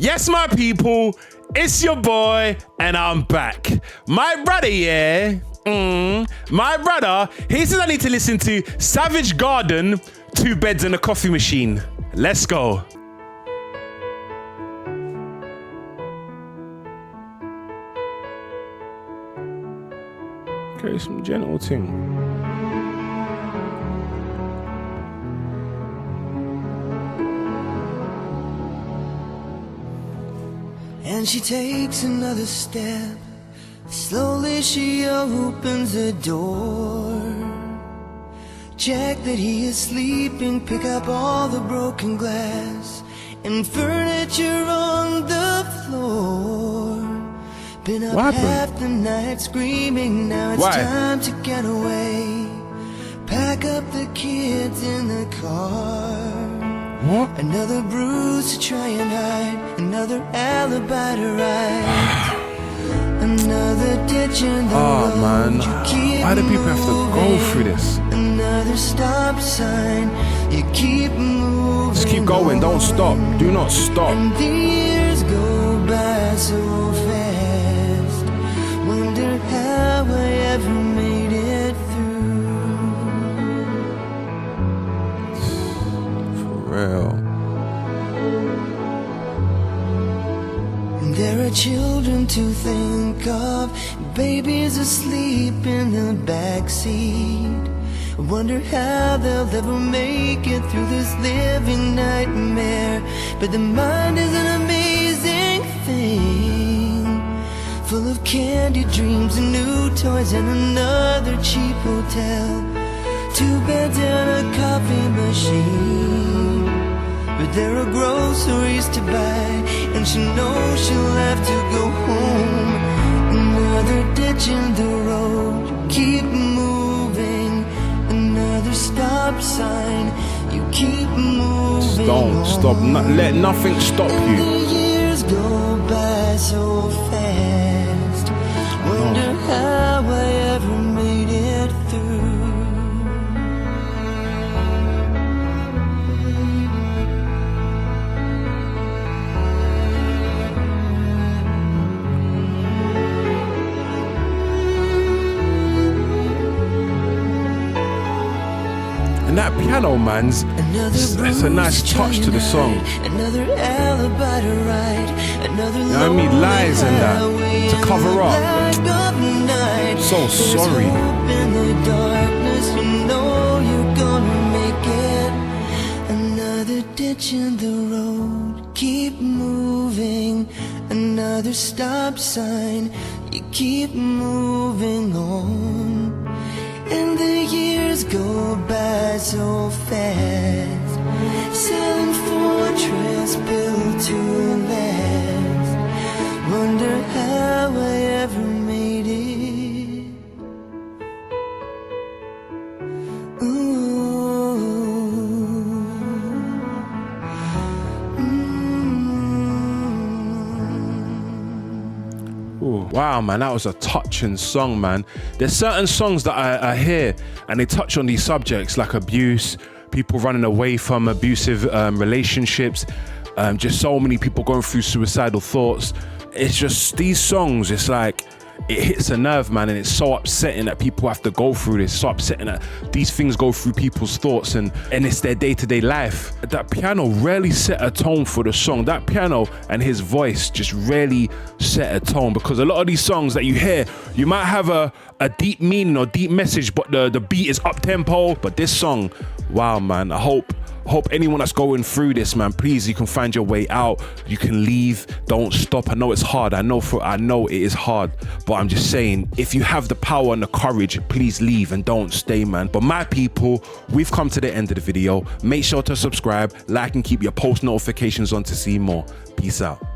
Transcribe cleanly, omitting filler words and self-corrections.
Yes, my people, it's your boy, and I'm back. My brother, yeah, my brother, he says I need to listen to Savage Garden, Two Beds and a Coffee Machine. Let's go. Okay, some gentle thing. And she takes another step. Slowly she opens the door. Check that he is sleeping. Pick up all the broken glass and furniture on the floor. Been up half the night screaming. Now it's time to get away. Pack up the kids in the car. What? Another bruise to try and hide. Another alibi to write. Another ditch in the road. Man, why do people have to go through this? Another stop sign. You keep moving. Just keep going, don't stop. Do not stop. And the years go by so fast. Wonder how I ever made it through. Real. There are children to think of, babies asleep in the backseat. I wonder how they'll ever make it through this living nightmare. But the mind is an amazing thing, full of candy dreams and new toys and another cheap hotel. 2 beds and a coffee machine. But there are groceries to buy, and she knows she'll have to go home. Another ditch in the road, keep moving. Another stop sign, you keep moving. Don't stop, let nothing stop you. The years go by so fast. Wonder how I ever made it through. And that piano, man's, it's a nice touch to the song. Another alibi to write. Another, you know what I mean? Lies and that to cover up. So sorry. In the darkness, you know you're gonna make it. Another ditch in the road, keep moving. Another stop sign, you keep moving on. And the years go by so fast. Silent fortress built to last. Wonder how I ever made it. Ooh. Ooh, wow, man, that was a touching song, man. There's certain songs that I hear and they touch on these subjects like abuse, people running away from abusive relationships, just so many people going through suicidal thoughts. It's just these songs, it's like it hits a nerve, man, and it's so upsetting that people have to go through this. So upsetting that these things go through people's thoughts and it's their day-to-day life. That piano really set a tone for the song. That piano and his voice just really set a tone, because a lot of these songs that you hear, you might have a deep meaning or deep message, but the beat is up-tempo. But this song, wow, man, I hope anyone that's going through this, man, please, you can find your way out. You can leave. Don't stop. I know it's hard. I know it is hard, but I'm just saying, if you have the power and the courage, please leave and don't stay, man. But my people, we've come to the end of the video. Make sure to subscribe, like, and keep your post notifications on to see more. Peace out.